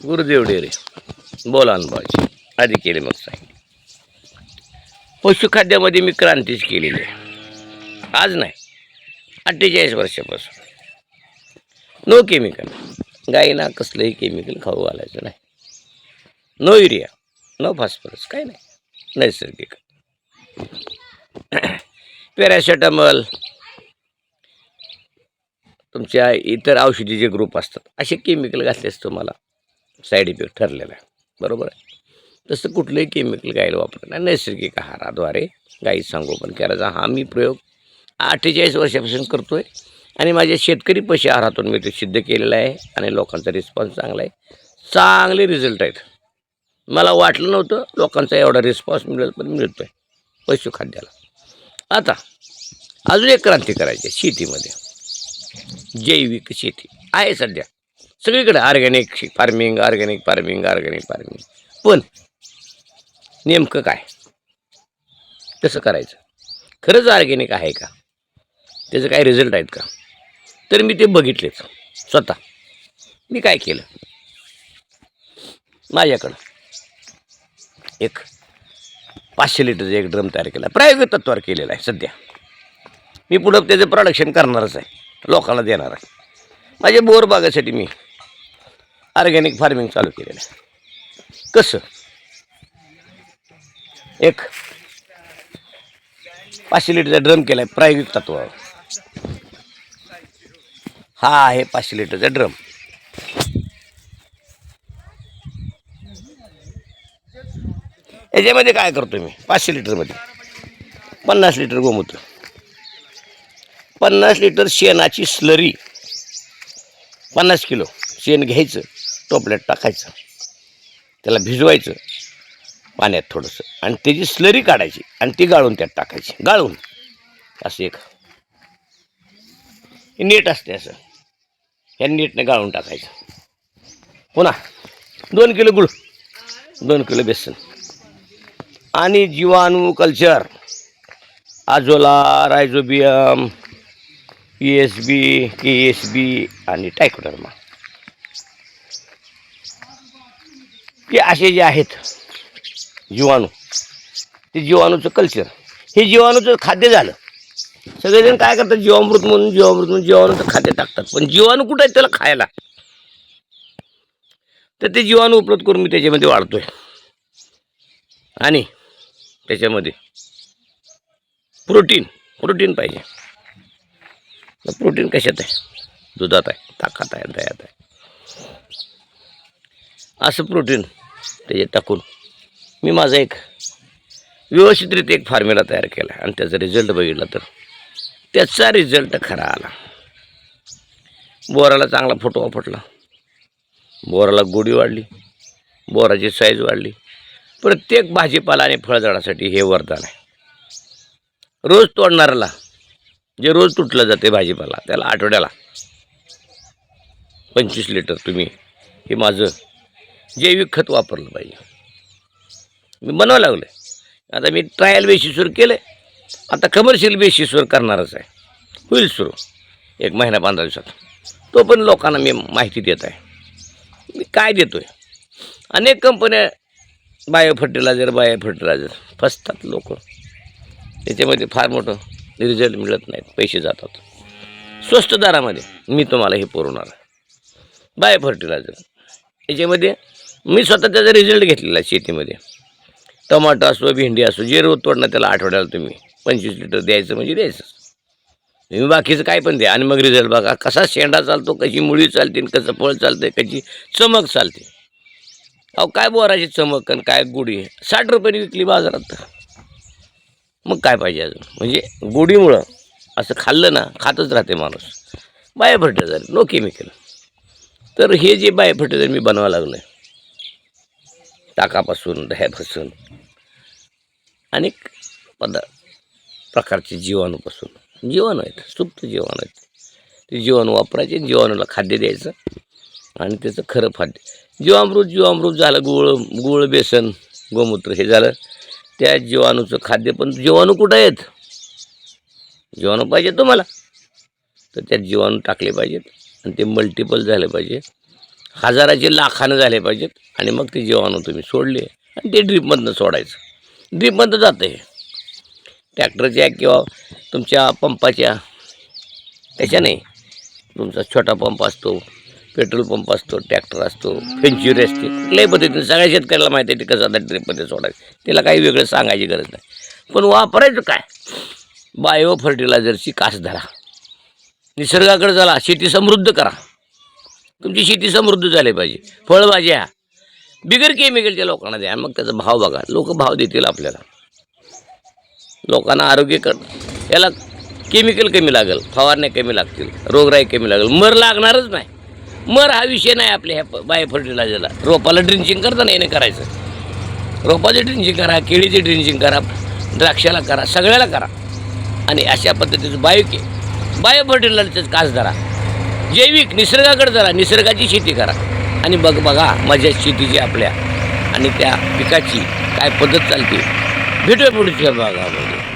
गुरुदेव डेरे बोला अनुभवाची आधी केले मग सांगितले. पशुखाद्यामध्ये मी क्रांतीच केलेली आहे. आज नाही, 48 वर्षापासून नो केमिकल. गाईना कसलंही केमिकल खाऊ घालायचं नाही. नो युरिया, नो फॉस्फरस, काही नाही, नैसर्गिक. पॅरासिटामॉल, तुमच्या इतर औषधी जे ग्रुप असतात असे केमिकल घातलेच तुम्हाला साईड इफेक्ट ठरलेला आहे. बरोबर आहे. तसं कुठलंही केमिकल गायला वापरत नाही. नैसर्गिक आहाराद्वारे गाई संगोपन करायचा हा मी प्रयोग 48 वर्षापासून करतो आहे आणि माझ्या शेतकरी पशु आहारातून मी ते सिद्ध केलेलं आहे आणि लोकांचा रिस्पॉन्स चांगला आहे. चांगले रिझल्ट आहेत. मला वाटलं नव्हतं लोकांचा एवढा रिस्पॉन्स मिळेल, पण मिळतो आहे पशुखाद्याला. आता अजून एक क्रांती करायची आहे शेतीमध्ये. जैविक शेती आहे सध्या सगळीकडे. Organic farming, organic farming, organic farming. पण नेमकं काय कसं करायचं? खरंच ऑर्गॅनिक आहे का? त्याचं काय रिझल्ट आहेत का? तर मी ते बघितलेच स्वतः. मी काय केलं, माझ्याकडं एक 500 लिटरचा एक ड्रम तयार केला. प्रायोगिक तत्वावर केलेला आहे सध्या. मी पुढं त्याचं प्रोडक्शन करणारच आहे, लोकांना देणार आहे. माझ्या बोर बागासाठी मी ऑर्गॅनिक फार्मिंग चालू केलेलं आहे. कसं? एक 500 लिटरचा ड्रम केला आहे प्रायोगिक तत्वावर. हा आहे 500 लिटरचा ड्रम. याच्यामध्ये काय करतो मी? 500 लिटरमध्ये 50 लिटर गोमूत्र, 50 लिटर शेणाची स्लरी, 50 किलो शेण घ्यायचं, टोपल्यात टाकायचं, त्याला भिजवायचं पाण्यात थोडंसं आणि त्याची स्लरी काढायची आणि ती गाळून त्यात टाकायची. गाळून असं एक नेट असते, असं ह्या नेटने गाळून टाकायचं. पुन्हा 2 किलो गुळ, 2 किलो बेसन आणि जीवाणू कल्चर, आझोला, रायझोबियम, ESB, KSB आणि टायकोडर्मा. हे असे जे आहेत जीवाणू, ते जीवाणूचं कल्चर, हे जीवाणूचं खाद्य झालं. सगळेजण काय करतात, जीवामृत म्हणून जीवाणूचं खाद्य टाकतात. पण जीवाणू कुठं आहे त्याला खायला? तर ते जीवाणू उपलब्ध करून मी त्याच्यामध्ये वाढतोय. आणि त्याच्यामध्ये प्रोटीन पाहिजे. प्रोटीन कशात आहे? दुधात आहे, ताकात आहे, दह्यात आहे. असं प्रोटीन त्याच्यात टाकून मी माझा एक व्यवस्थितरित्या एक फॉर्म्युला तयार केला आणि त्याचा रिझल्ट बघितला तर त्याचा रिझल्ट खरा आला. बोराला चांगला फुटवा फुटला, बोराला गोडी वाढली, बोराची साईज वाढली. प्रत्येक भाजीपाला आणि फळझाडासाठी हे वरदान आहे. रोज तोडणाऱ्याला, जे रोज तुटलं जाते भाजीपाला, त्याला आठवड्याला 25 लिटर तुम्ही हे माझं जैविक खत वापरलं पाहिजे. मी बनवायला लागलं आहे. आता मी ट्रायल बेसिसवर केलं आहे, आता कमर्शियल बेसिसवर करणारच आहे. होईल सुरू 1 महिना 15 दिवसात. तो पण लोकांना मी माहिती देत आहे. मी काय देतो आहे. अनेक कंपन्या बायो फर्टिलायझर फसतात लोक. त्याच्यामध्ये फार मोठं रिझल्ट मिळत नाहीत, पैसे जातात. स्वस्त दरामध्ये मी तुम्हाला हे पुरवणार आहे. बायो फर्टिलायझर याच्यामध्ये मी स्वतः त्याचा रिझल्ट घेतलेला आहे. शेतीमध्ये टमाटो असो, भेंडी असो, जे रोज तोडणं त्याला आठवड्याला तुम्ही 25 लिटर द्यायचं म्हणजे द्यायचं. तुम्ही बाकीचं काय पण द्या आणि मग रिझल्ट बघा. कसा शेंडा चालतो, कशी मुळी चालते, कसं फळ चालते, कशी चमक चालते. अहो काय बोराची चमक आणि काय गुढी 60 रुपयाने विकली बाजारात. मग काय पाहिजे अजून? म्हणजे गोडीमुळं असं खाल्लं ना, खातच राहते माणूस. Bio fertiliser, no chemical. तर हे जे बायो फर्टिलायझर मी बनवायला लागलं आहे, ताकापासून, दह्यापासून, अनेक प्रकारचे जीवाणूपासून, जीवाणू आहेत, सुप्त जीवाणू आहेत. ते जीवाणू वापरायचे, जीवाणूला खाद्य द्यायचं आणि त्याचं खरं खाद्य जीवामृत झालं. गुळ, बेसन, गोमूत्र हे झालं त्या जीवाणूचं खाद्य. पण जीवाणू कुठं आहेत? जीवाणू पाहिजे तुम्हाला, तर त्यात जीवाणू टाकले पाहिजेत आणि ते मल्टिपल झाले पाहिजे. हजाराचे लाखानं झाले पाहिजेत आणि मग ते जीवाणू तुम्ही सोडले आणि ते ड्रीपमधनं सोडायचं. ड्रीपमधनं जातं हे ट्रॅक्टरच्या किंवा तुमच्या पंपाच्या, त्याच्या नाही. तुमचा छोटा पंप असतो, पेट्रोल पंप असतो, ट्रॅक्टर असतो, फेंच्युरी असते, कुठल्याही पद्धतीने सगळ्या शेतकऱ्याला माहिती आहे ते कसं आता ड्रीपमध्ये सोडायचं. त्याला काही वेगळं सांगायची गरज नाही. पण वापरायचं काय? बायो फर्टिलायझरची कास धरा, निसर्गाकडे चला, शेती समृद्ध करा. तुमची शेती समृद्ध झाली पाहिजे. फळभाज्या बिगर केमिकलच्या लोकांना द्या, मग त्याचा भाव बघा. लोक भाव देतील आपल्याला. लोकांना आरोग्य याला केमिकल कमी लागेल, फवारण्या कमी लागतील, रोगराई कमी लागेल, मर लागणारच नाही. मर हा विषय नाही आपल्या ह्या बायो फर्टिलायझरला. रोपाला ड्रिंचिंग करताना येणे करायचं, रोपाचे ड्रिंचिंग करा, केळीचे ड्रिंचिंग करा, द्राक्षाला करा, सगळ्याला करा. आणि अशा पद्धतीचं बायो फर्टिलायझरचं कास धरा, जैविक निसर्गाकडे जरा, निसर्गाची शेती करा आणि बघा माझ्या शेतीची आपल्या आणि त्या पिकाची काय पद्धत चालते. भेटूया पुढच्या भागामध्ये.